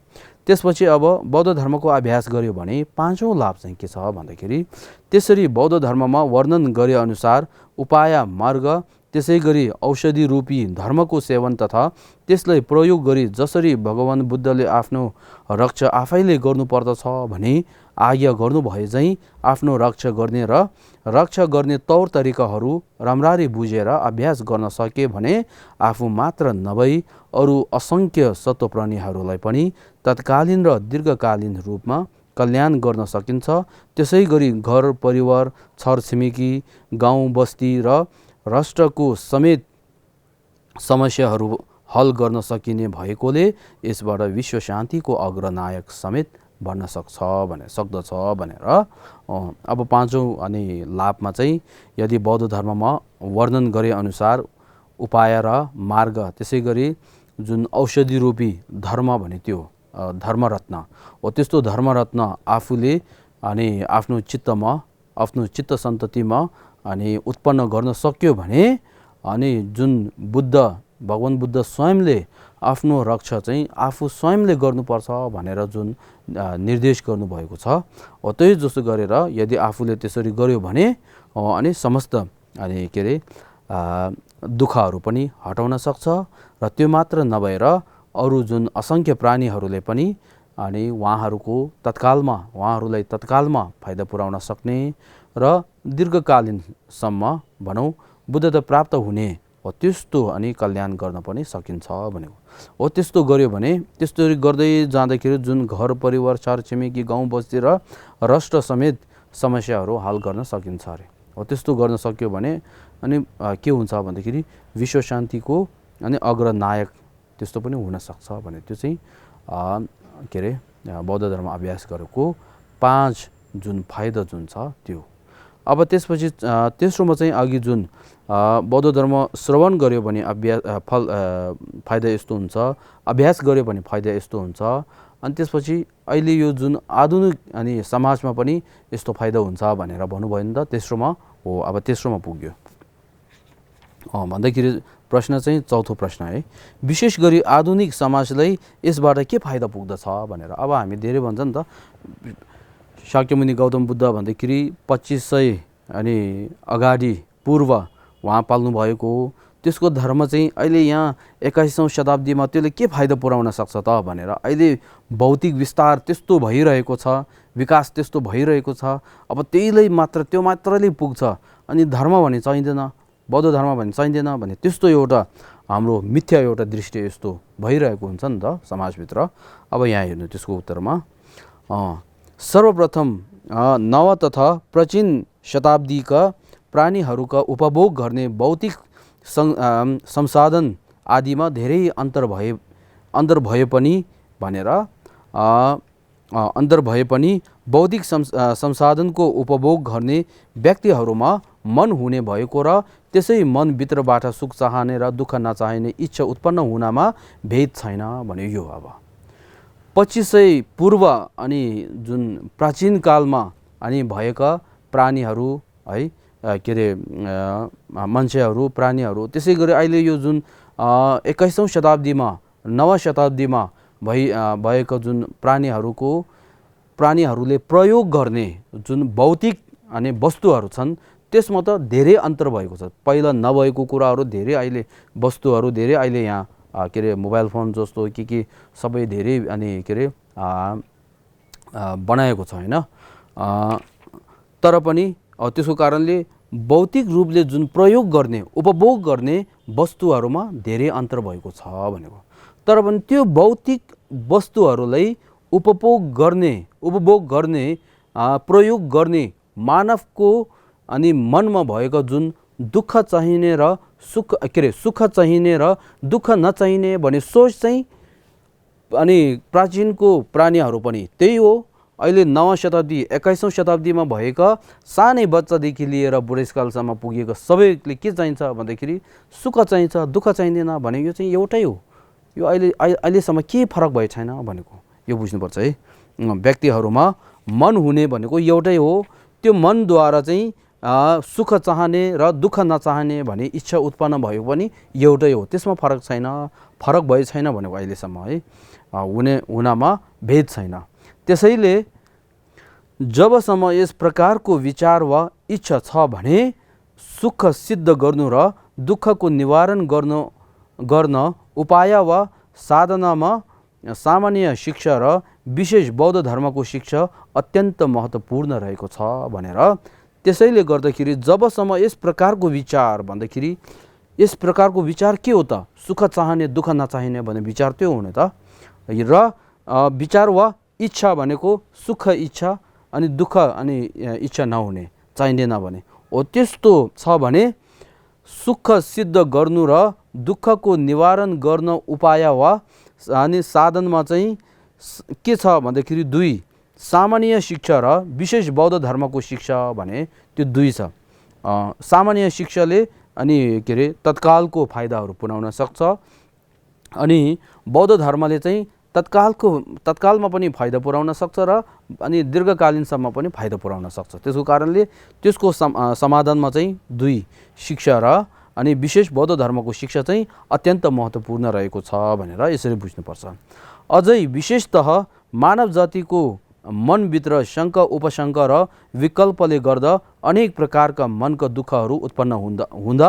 त्यसपछि अब बौद्ध धर्मको अभ्यास गर्यो भने पाँचौं लाभ चाहिँ के छ भन्दाखेरि त्यसरी बौद्ध धर्ममा वर्णन गरे अनुसार उपाय मार्ग त्यसै गरी औषधि रूपी धर्मको सेवन तथा त्यसलाई प्रयोग गरी जसरी भगवान बुद्धले आफ्नो रक्षा आफैले गर्नुपर्दछ भने आज्ञा गर्नुभए चाहिँ आफ्नो रक्षा गर्ने र रक्षा गर्ने तौर तरिकाहरू राम्ररी बुझेर अभ्यास गर्न सके भने आफू मात्र नभई अरू असङ्ख्य सत्वप्राणीहरूलाई पनि तत्कालीन र दीर्घकालीन रूपमा कल्याण गर्न सकिन्छ। त्यसै गरी घर परिवार छरछिमेकी गाउँ बस्ती र राष्ट्रको समेत समस्याहरू हल गर्न सकिने भएकोले यसबाट विश्व शान्तिको अग्रनायक समेत बन्न सक्दछ भनेर अब पाँचौं अनि लाभमा चाहिँ यदि बौद्ध धर्ममा वर्णन गरे अनुसार उपाय र मार्ग त्यसै गरी जुन औषधि रूपी धर्म भने त्यो धर्मरत्न हो त्यस्तो धर्मरत्न आफूले अनि आफ्नो चित्तमा आफ्नो चित्त सन्ततिमा अनि उत्पन्न गर्न सक्यो भने अनि जुन भगवान बुद्ध स्वयंले आफ्नो रक्षा चाहिँ आफू स्वयंले गर्नुपर्छ भनेर जुन निर्देश गर्नुभएको छ त्यही जस्तो गरेर यदि आफूले त्यसरी गर्यो भने अनि समस्त अनि के अरे दुःखहरू पनि हटाउन सक्छ र त्यो मात्र नभएर अरू जुन असङ्ख्य प्राणीहरूले पनि अनि उहाँहरूलाई तत्कालमा फाइदा पुर्याउन सक्ने र दीर्घकालीनसम्म भनौँ बुद्धता प्राप्त हुने हो त्यस्तो अनि कल्याण गर्न पनि सकिन्छ भनेको हो। त्यस्तो गर्यो भने त्यस्तो गर्दै जाँदाखेरि जुन घर परिवार छरछिमेकी गाउँ बस्ती र राष्ट्र समेत समस्याहरू हल गर्न सकिन्छ अरे हो। त्यस्तो गर्न सक्यो भने अनि के हुन्छ भन्दाखेरि विश्व शान्तिको अनि अग्रनायक त्यस्तो पनि हुन सक्छ भने त्यो चाहिँ के अरे बौद्ध धर्म अभ्यास गरेको 5 जुन फाइदा जुन छ त्यो। अब त्यसपछि तेस्रोमा चाहिँ अघि जुन बौद्ध धर्म श्रवण गर्यो भने फाइदा यस्तो हुन्छ, अभ्यास गर्यो भने फाइदा यस्तो हुन्छ। अनि त्यसपछि अहिले यो जुन आधुनिक अनि समाजमा पनि यस्तो फाइदा हुन्छ भनेर भन्नुभयो नि त तेस्रोमा हो। अब तेस्रोमा पुग्यो भन्दाखेरि प्रश्न चाहिँ चौथो प्रश्न है, विशेष गरी आधुनिक समाजलाई यसबाट के फाइदा पुग्दछ भनेर। अब हामी धेरै भन्छ नि त शाक्यमुनि गौतम बुद्ध भन्दाखेरि 2500 अनि अगाडि पूर्व उहाँ पाल्नु भएको हो, त्यसको धर्म चाहिँ अहिले यहाँ 21औं शताब्दीमा त्यसले के फाइदा पुर्याउन सक्छ त भनेर। अहिले भौतिक विस्तार त्यस्तो भइरहेको छ, विकास त्यस्तो भइरहेको छ, अब त्यो मात्रले पुग्छ अनि धर्म भने चाहिँदैन, बौद्ध धर्म भने चाहिँदैन भने त्यस्तो एउटा हाम्रो मिथ्या एउटा दृष्टि यस्तो भइरहेको हुन्छ नि त समाजभित्र। अब यहाँ हेर्नु त्यसको उत्तरमा सर्वप्रथम नव तथा प्राचीन शताब्दीका प्राणीहरूका उपभोग गर्ने भौतिक संसाधन आदिमा धेरै अन्तर भए पनि बौद्धिक संसाधनको उपभोग गर्ने व्यक्तिहरूमा मन हुने भएको र त्यसै मनभित्रबाट सुख चाहने र दुःख नचाहने इच्छा उत्पन्न हुनमा भेद छैन भन्यो। यो अब 2500 पूर्व अनि जुन प्राचीन कालमा अनि भएका प्राणीहरू है के अरे मान्छेहरू प्राणीहरू, त्यसै गरी अहिले यो जुन 21औं शताब्दीमा नव शताब्दीमा भएका जुन प्राणीहरूले प्रयोग गर्ने जुन भौतिक अनि वस्तुहरू छन् त्यसमा त धेरै अन्तर भएको छ। पहिला नभएको कुराहरू धेरै अहिले वस्तुहरू धेरै अहिले यहाँ के अरे मोबाइल फोन जस्तो के सबै धेरै अनि के अरे बनाएको छ होइन। तर पनि त्यसको कारणले भौतिक रूपले जुन प्रयोग गर्ने उपभोग गर्ने वस्तुहरूमा धेरै अन्तर भएको छ भनेको। तर पनि त्यो भौतिक वस्तुहरूलाई उपभोग गर्ने प्रयोग गर्ने मानवको अनि मनमा भएको जुन दुःख चाहिने र सुख चाहिने र दुःख नचाहिने भन्ने सोच चाहिँ अनि प्राचीनको प्राणीहरू पनि त्यही हो। अहिले 9औं शताब्दी 21औं शताब्दीमा भएका सानै बच्चादेखि लिएर बुढेसकालसम्म पुगेको सबैले के चाहिन्छ भन्दाखेरि सुख चाहिन्छ, दुःख चाहिँदैन भने यो चाहिँ एउटै हो। यो अहिलेसम्म के फरक भएको छैन भनेको यो बुझ्नुपर्छ है। व्यक्तिहरूमा मन हुने भनेको एउटै हो, त्यो मनद्वारा चाहिँ सुख चाहने र दुःख नचाहने भन्ने इच्छा उत्पन्न भयो पनि एउटै हो, त्यसमा फरक भए छैन भनेको अहिलेसम्म है। हुनमा भेद छैन। त्यसैले जबसम्म यस प्रकारको विचार वा इच्छा छ भने सुख सिद्ध गर्नु र दुःखको निवारण गर्न उपाय वा साधनामा सामान्य शिक्षा र विशेष बौद्ध धर्मको शिक्षा अत्यन्त महत्त्वपूर्ण रहेको छ भनेर। त्यसैले गर्दाखेरि जबसम्म यस प्रकारको विचार भन्दाखेरि यस प्रकारको विचार के हो त? सुख चाहने दुःख नचाहिने भन्ने विचार त्यो हुने त। र विचार वा इच्छा भनेको सुख इच्छा अनि दुःख अनि इच्छा नहुने, चाहिँदैन भने हो। त्यस्तो छ भने सुख सिद्ध गर्नु र दुःखको निवारण गर्न उपाय वा अनि साधनमा चाहिँ के छ भन्दाखेरि दुई, सामान्य शिक्षा र विशेष बौद्ध धर्मको शिक्षा भने त्यो दुई छ। सामान्य शिक्षाले अनि के अरे तत्कालको फाइदाहरू पुर्याउन सक्छ, अनि बौद्ध धर्मले चाहिँ तत्कालमा पनि फाइदा पुर्याउन सक्छ र अनि दीर्घकालीनसम्म पनि फाइदा पुर्याउन सक्छ। त्यसको कारणले त्यसको समाधानमा चाहिँ दुई शिक्षा र अनि विशेष बौद्ध धर्मको शिक्षा चाहिँ अत्यन्त महत्त्वपूर्ण रहेको छ भनेर यसरी बुझ्नुपर्छ। अझै विशेषतः मानव जातिको मनभित्र शङ्का उपशङ्का र विकल्पले गर्दा अनेक प्रकारका मनका दुःखहरू उत्पन्न हुँदा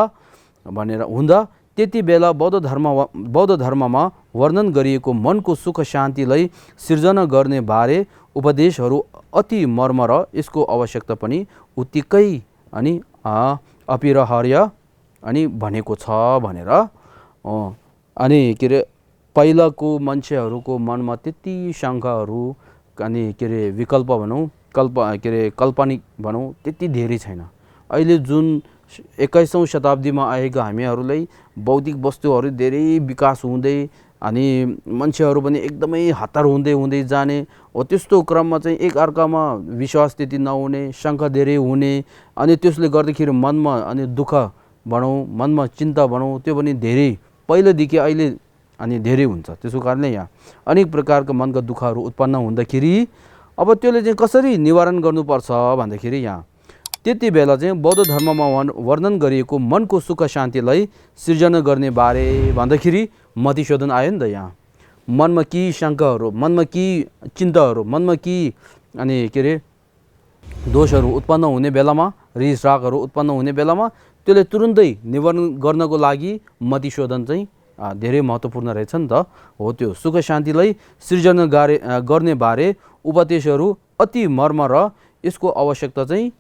त्यति बेला बौद्ध धर्ममा वर्णन गरिएको मनको सुख शान्तिलाई सिर्जना गर्ने बारे उपदेशहरू अति मर्म र यसको आवश्यकता पनि उत्तिकै अनि अपरिहार्य अनि भनेको छ भनेर। अनि के अरे पहिलाको मान्छेहरूको मनमा त्यति शङ्काहरू अनि के अरे विकल्प भनौँ काल्पनिक भनौँ त्यति धेरै छैन। अहिले जुन 21औं शताब्दीमा आएका हामीहरूलाई बौद्धिक वस्तुहरू धेरै विकास हुँदै अनि मान्छेहरू पनि एकदमै हतार हुँदै जाने हो। त्यस्तो क्रममा चाहिँ एक अर्कामा विश्वास त्यति नहुने, शङ्का धेरै हुने, अनि त्यसले गर्दाखेरि मनमा अनि दुःख भनौँ, मनमा चिन्ता भनौँ, त्यो पनि धेरै पहिलेदेखि अहिले अनि धेरै हुन्छ। त्यसको कारणले यहाँ अनेक प्रकारका मनका दुःखहरू उत्पन्न हुँदाखेरि अब त्यसले चाहिँ कसरी निवारण गर्नुपर्छ भन्दाखेरि यहाँ त्यति बेला चाहिँ बौद्ध धर्ममा वर्णन गरिएको मनको सुख शान्तिलाई सिर्जना गर्ने बारे भन्दाखेरि मतिशोधन आयो नि त। यहाँ मनमा के शङ्काहरू, मनमा के चिन्ताहरू, मनमा के अनि के अरे दोषहरू उत्पन्न हुने बेलामा, रिस रागहरू उत्पन्न हुने बेलामा त्यसले तुरुन्तै निवारण गर्नको लागि मतिशोधन चाहिँ धेरै महत्त्वपूर्ण रहेछ नि त। हो त्यो सुख शान्तिलाई सिर्जना गर्ने बारे उपदेशहरू अति मर्म र यसको आवश्यकता चाहिँ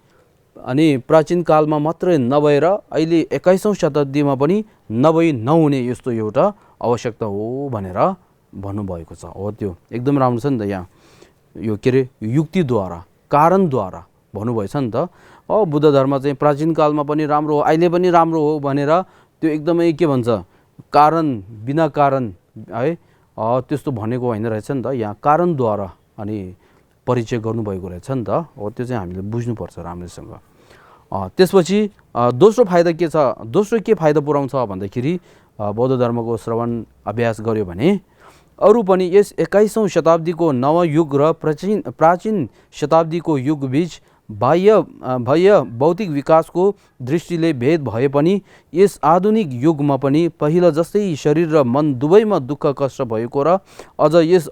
अनि प्राचीन कालमा मात्रै नभएर अहिले 21औं शताब्दीमा पनि नहुने यस्तो एउटा आवश्यकता हो भनेर भन्नुभएको छ। हो त्यो एकदम राम्रो छ नि त। यहाँ यो के अरे युक्तिद्वारा कारणद्वारा भन्नुभएछ नि त। बुद्ध धर्म चाहिँ प्राचीन कालमा पनि राम्रो हो, अहिले पनि राम्रो हो भनेर त्यो एकदमै के भन्छ कारण बिना कारण है त्यस्तो भनेको होइन रहेछ नि त। यहाँ कारणद्वारा अनि परिचय गर्नुभएको रहेछ नि त। हो त्यो चाहिँ हामीले बुझ्नुपर्छ राम्रैसँग। त्यसपछि दोस्रो फाइदा के छ, दोस्रो के फाइदा पुर्याउँछ भन्दाखेरि बौद्ध धर्मको श्रवण अभ्यास गर्यो भने अरू पनि यस 21औं शताब्दीको नवयुग र प्राचीन शताब्दीको युगबीच बाह्य भौतिक विकासको दृष्टिले भेद भए पनि यस आधुनिक युगमा पनि पहिला जस्तै शरीर र मन दुवैमा दुःख कष्ट भएको र अझ यस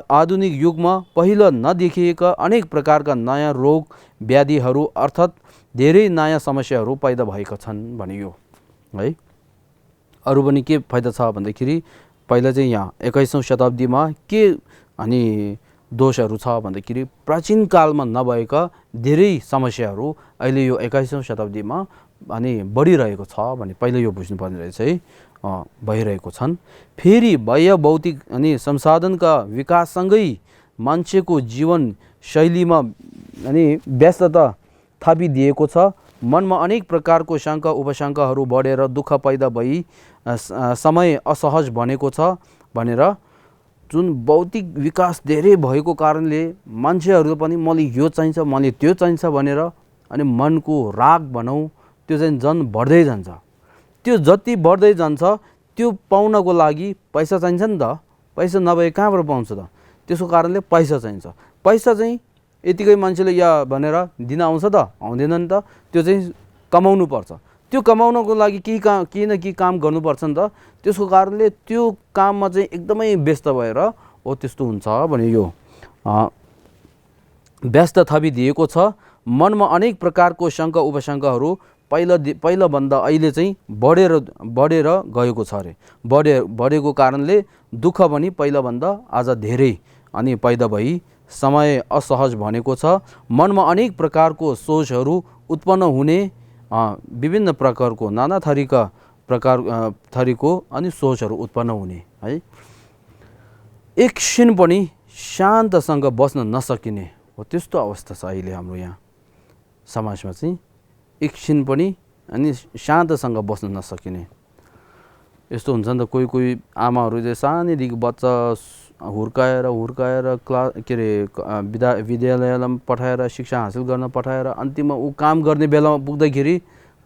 आधुनिक युगमा पहिला नदेखिएका अनेक प्रकारका नयाँ रोग व्याधिहरू अर्थात् धेरै नयाँ समस्याहरू पैदा भएका छन् भनियो है। अरू पनि के फाइदा छ भन्दाखेरि पहिला चाहिँ यहाँ 21औं शताब्दीमा के अनि दोषहरू छ भन्दाखेरि प्राचीन कालमा नभएका धेरै समस्याहरू अहिले यो 21औं शताब्दीमा अनि बढिरहेको छ भने पहिला यो बुझ्नुपर्ने रहेछ है। भइरहेको छन्। फेरि बाह्य भौतिक अनि संसाधनका विकाससँगै मान्छेको जीवन शैलीमा अनि व्यस्तता थपिदिएको छ। मनमा अनेक प्रकारको शङ्का उपशङ्काहरू बढेर दुःख पैदा भई समय असहज बनेको छ भनेर जुन भौतिक विकास धेरै भएको कारणले मान्छेहरू पनि मलाई यो चाहिन्छ, मलाई त्यो चाहिन्छ भनेर अनि मनको राग भनौँ त्यो चाहिँ झन् बढ्दै जान्छ। त्यो जति बढ्दै जान्छ त्यो पाउनको लागि पैसा चाहिन्छ नि त। पैसा नभए कहाँबाट पाउँछ त? त्यसको कारणले पैसा चाहिन्छ। पैसा चाहिँ यतिकै मान्छेले या भनेर दिन आउँछ त? आउँदैन नि त। त्यो चाहिँ कमाउनु पर्छ। त्यो कमाउनको लागि केही न केही काम गर्नुपर्छ नि त। त्यसको कारणले त्यो काममा चाहिँ एकदमै व्यस्त भएर हो त्यस्तो हुन्छ भने यो व्यस्त थपिदिएको छ। मनमा अनेक प्रकारको शङ्का उपशङ्काहरू पहिलाभन्दा अहिले चाहिँ बढेर गएको छ अरे। बढेको कारणले दुःख पनि पहिलाभन्दा आज धेरै अनि पैदा भई समय असहज भनेको छ। मनमा अनेक प्रकारको सोचहरू उत्पन्न हुने, विभिन्न प्रकारको नाना थरीको अनि सोचहरू उत्पन्न हुने है। एकछिन पनि शान्तसँग बस्न नसकिने हो त्यस्तो अवस्था छ अहिले हाम्रो यहाँ समाजमा चाहिँ। एकछिन पनि अनि शान्तसँग बस्न नसकिने यस्तो हुन्छ नि त। कोही आमाहरू चाहिँ सानैदेखि बच्चा हुर्काएर के अरे विद्यालयमा पठाएर शिक्षा हासिल गर्न पठाएर अन्तिममा ऊ काम गर्ने बेलामा पुग्दाखेरि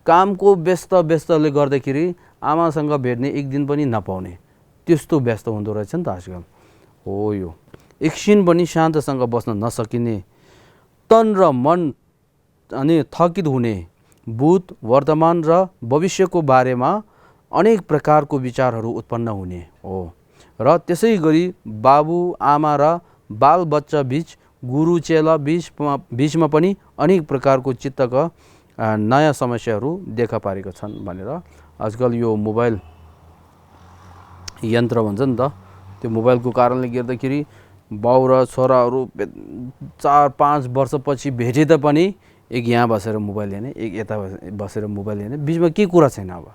कामको व्यस्तले गर्दाखेरि आमासँग भेट्ने एक दिन पनि नपाउने त्यस्तो व्यस्त हुँदो रहेछ नि त आजकल। हो यो एकछिन पनि शान्तसँग बस्न नसकिने, तन र मन अनि थकित हुने, भूत वर्तमान र भविष्यको बारेमा अनेक प्रकारको विचारहरू उत्पन्न हुने हो। र त्यसै गरी बाबु आमा र बालबच्चा बीच, गुरु चेला बीचमा पनि अनेक प्रकारको चित्तका नयाँ समस्याहरू देखा पारेका छन् भनेर आजकल यो मोबाइल यन्त्र भन्छ नि त। त्यो मोबाइलको कारणले गर्दाखेरि बाउ र छोराहरू 4-5 वर्षपछि भेटे तापनि एक यहाँ बसेर मोबाइल हेर्ने, एक यता बसेर मोबाइल हेर्ने, बिचमा केही कुरा छैन। अब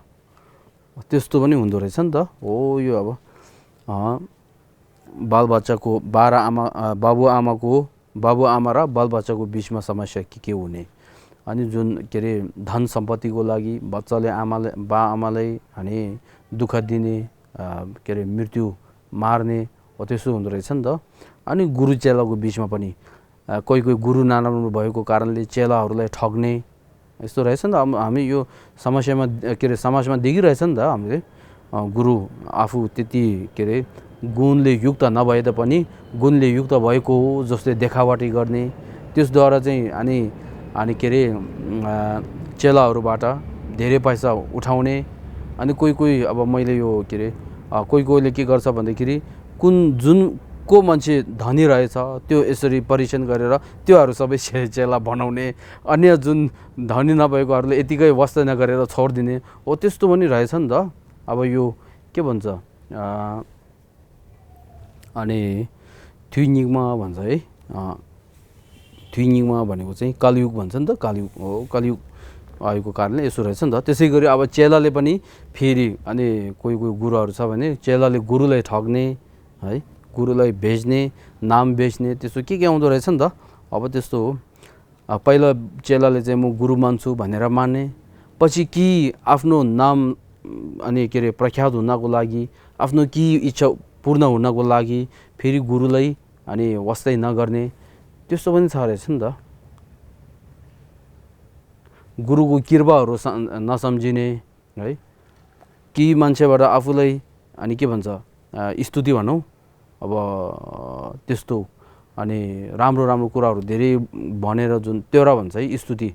त्यस्तो पनि हुँदो रहेछ नि त। हो यो अब बालबच्चाको बाबुआमा र बालबच्चाको बिचमा समस्या के हुने, अनि जुन के अरे धन सम्पत्तिको लागि बच्चाले आमालाई अनि दुःख दिने, के अरे मृत्यु मार्ने हो त्यस्तो हुँदो रहेछ नि त। अनि गुरु चेलाको बिचमा पनि कोही गुरु नराम्रो भएको कारणले चेलाहरूलाई ठग्ने यस्तो रहेछ नि त। हामी यो समस्यामा के अरे समाजमा देखिरहेछ नि त। हामीले गुरु आफू त्यति के अरे गुणले युक्त नभए तापनि गुणले युक्त भएको हो जसले देखावटी गर्ने, त्यसद्वारा चाहिँ अनि के अरे चेलाहरूबाट धेरै पैसा उठाउने। अनि कोही अब मैले यो के अरे कोहीले के गर्छ भन्दाखेरि जुनको मान्छे धनी रहेछ त्यो यसरी परीक्षण गरेर त्योहरू सबै चेला बनाउने, अन्य जुन धनी नभएकोहरूले यतिकै वास्ता नगरेर छोडिदिने हो त्यस्तो पनि रहेछ नि त। अब यो के भन्छ अनि थ्युइङमा भन्छ है, थ्युइङमा भनेको चाहिँ कलियुग भन्छ नि त। कलियुग हो, कलियुग आएको कारणले यसो रहेछ नि त। त्यसै गरी अब चेलाले पनि फेरि अनि कोही गुरुहरू छ भने चेलाले गुरुलाई ठग्ने है, गुरुलाई बेच्ने, नाम बेच्ने, त्यस्तो के आउँदो रहेछ नि त। अब त्यस्तो हो। पहिला चेलाले चाहिँ म गुरु मान्छु भनेर मान्ने, पछि कि आफ्नो नाम अनि के अरे प्रख्यात हुनको लागि, आफ्नो कि इच्छा पूर्ण हुनको लागि फेरि गुरुलाई अनि वास्तै नगर्ने त्यस्तो पनि छ रहेछ नि त। गुरुको कृपाहरू नसम्झिने है, कि मान्छेबाट आफूलाई अनि के भन्छ स्तुति भनौँ अब त्यस्तो अनि राम्रो कुराहरू धेरै भनेर जुन त्योरा भन्छ है स्तुति,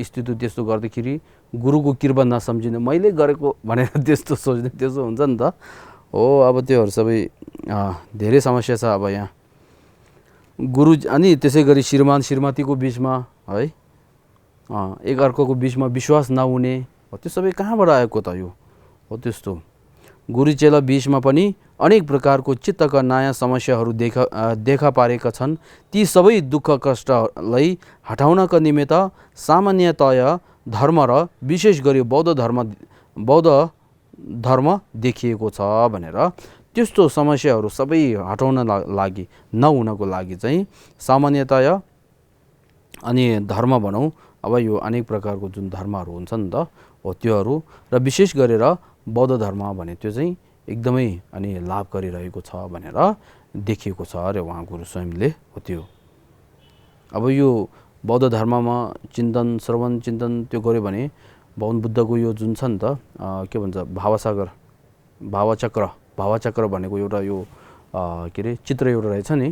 स्तुति त्यस्तो गर्दाखेरि गुरुको कृपा नसम्झिने, मैले गरेको भनेर त्यस्तो सोच्ने त्यस्तो हुन्छ नि त। हो अब त्योहरू सबै धेरै समस्या छ अब यहाँ गुरु। अनि त्यसै गरी श्रीमान श्रीमतीको बिचमा है एकअर्काको बिचमा विश्वास नहुने हो, त्यो सबै कहाँबाट आएको त यो हो त्यस्तो। गुरु चेला बिचमा पनि अनेक प्रकारको चित्तका नयाँ समस्याहरू देखा पारेका छन्। ती सबै दुःख कष्टलाई हटाउनका निमित्त सामान्यतया धर्म र विशेष गरी बौद्ध धर्म देखिएको छ भनेर त्यस्तो समस्याहरू सबै हटाउन लागि नहुनको लागि चाहिँ सामान्यतया अनि धर्म भनौँ अब यो अनेक प्रकारको जुन धर्महरू हुन्छ नि त हो त्योहरू र विशेष गरेर बौद्ध धर्म भने त्यो चाहिँ एकदमै अनि लाभ गरिरहेको छ भनेर देखिएको छ अरे उहाँ गुरु स्वयंले हो त्यो। अब यो बौद्ध धर्ममा चिन्तन श्रवण चिन्तन त्यो गर्यो भने भगवान बुद्धको यो जुन छ नि त के भन्छ भावचक्र भनेको एउटा यो के अरे चित्र एउटा रहेछ नि,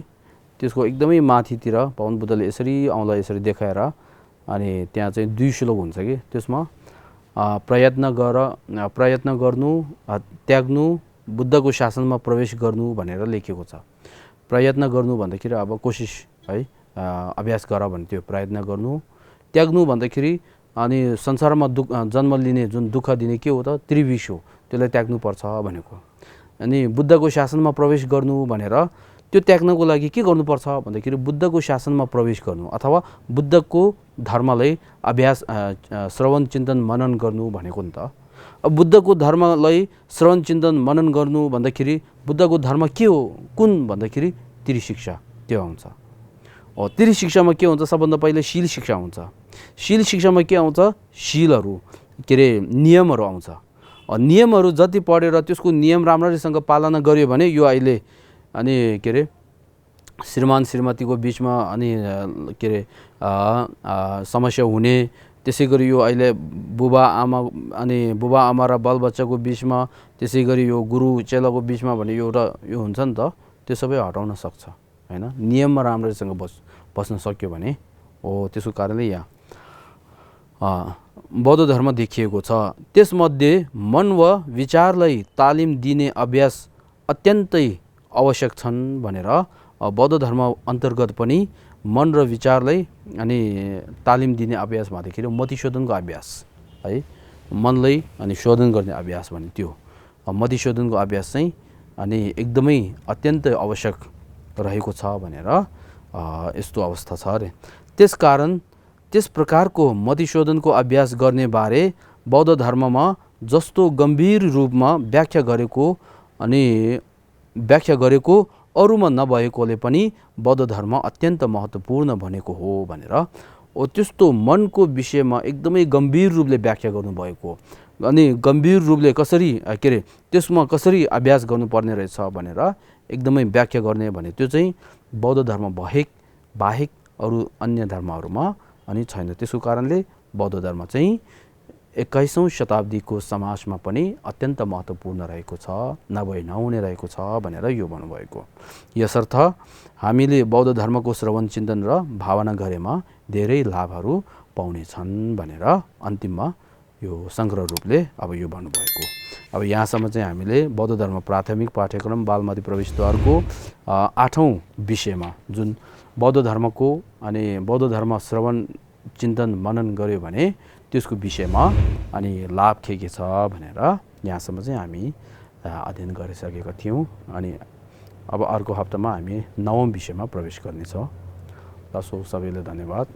त्यसको एकदमै माथितिर भगवान बुद्धले यसरी औँला यसरी देखाएर अनि त्यहाँ चाहिँ 2 श्लोक हुन्छ कि त्यसमा प्रयत्न गर्नु, त्याग्नु, बुद्धको शासनमा प्रवेश गर्नु भनेर लेखिएको छ। प्रयत्न गर्नु भन्दाखेरि अब कोसिस है, अभ्यास गर भन्ने त्यो प्रयत्न गर्नु। त्याग्नु भन्दाखेरि अनि संसारमा जन्म लिने जुन दुःख दिने के हो त, त्रिविष हो, त्यसलाई त्याग्नुपर्छ भनेको। अनि बुद्धको शासनमा प्रवेश गर्नु भनेर त्यो त्याग्नको लागि के गर्नुपर्छ भन्दाखेरि बुद्धको शासनमा प्रवेश गर्नु अथवा बुद्धको धर्मलाई अभ्यास श्रवण चिन्तन मनन गर्नु भनेको नि त। अब बुद्धको धर्मलाई श्रवण चिन्तन मनन गर्नु भन्दाखेरि बुद्धको धर्म के हो, कुन भन्दाखेरि त्रिशिक्षा त्यो आउँछ। त्रिशिक्षामा के हुन्छ, सबभन्दा पहिले शील शिक्षा हुन्छ। शील शिक्षामा के आउँछ, शीलहरू के अरे नियमहरू आउँछ। नियमहरू जति पढेर त्यसको नियम राम्ररीसँग पालना गर्यो भने यो अहिले अनि के अरे श्रीमान श्रीमतीको बिचमा अनि के अरे समस्या हुने, त्यसै गरी यो अहिले बुबा आमा र बालबच्चाको बिचमा, त्यसै गरी यो गुरु चेलाको बिचमा भने यो एउटा यो हुन्छ नि त, त्यो सबै हटाउन सक्छ हैन, नियममा राम्ररीसँग बस्न सक्यो भने हो। त्यसको कारणले यहाँ बौद्ध धर्म देखिएको छ। त्यसमध्ये मन व विचारलाई तालिम दिने अभ्यास अत्यन्तै आवश्यक छन् भनेर बौद्ध धर्म अन्तर्गत पनि मन र विचारलाई अनि तालिम दिने अभ्यास भन्दाखेरि मतिशोधनको अभ्यास है, मनलाई अनि शोधन गर्ने अभ्यास भने त्यो मतिशोधनको अभ्यास चाहिँ अनि एकदमै अत्यन्तै आवश्यक रहेको छ भनेर यस्तो अवस्था छ अरे। त्यसकारण त्यस प्रकारको मतिशोधनको अभ्यास गर्ने बारे बौद्ध धर्ममा जस्तो गम्भीर रूपमा व्याख्या गरेको अरूमा नभएकोले पनि बौद्ध धर्म अत्यन्त महत्त्वपूर्ण भनेको हो भनेर त्यस्तो मनको विषयमा एकदमै गम्भीर रूपले व्याख्या गर्नुभएको। अनि गम्भीर रूपले कसरी के अरे त्यसमा कसरी अभ्यास गर्नुपर्ने रहेछ भनेर एकदमै व्याख्या गर्ने भने त्यो चाहिँ बौद्ध धर्म बाहेक अरू अन्य धर्महरूमा अनि छैन। त्यसको कारणले बौद्ध धर्म चाहिँ 21औं शताब्दीको समाजमा पनि अत्यन्त महत्त्वपूर्ण रहेको छ, नभए नहुने रहेको छ भनेर यो भन्नुभएको। यसर्थ हामीले बौद्ध धर्मको श्रवण चिन्तन र भावना गरेमा धेरै लाभहरू पाउनेछन् भनेर अन्तिममा यो संग्रह रूपले अब यो भन्नुभएको। अब यहाँसम्म चाहिँ हामीले बौद्ध धर्म प्राथमिक पाठ्यक्रम बालमती प्रवेशद्वारको 8औं विषयमा जुन बौद्ध धर्मको अनि बौद्ध धर्म श्रवण चिन्तन मनन गर्यो भने त्यसको विषयमा अनि लाभ के छ भनेर यहाँसम्म चाहिँ हामी अध्ययन गरिसकेका थियौँ। अनि अब अर्को हप्तामा हामी 9औं विषयमा प्रवेश गर्नेछौँ। ल सबैलाई धन्यवाद।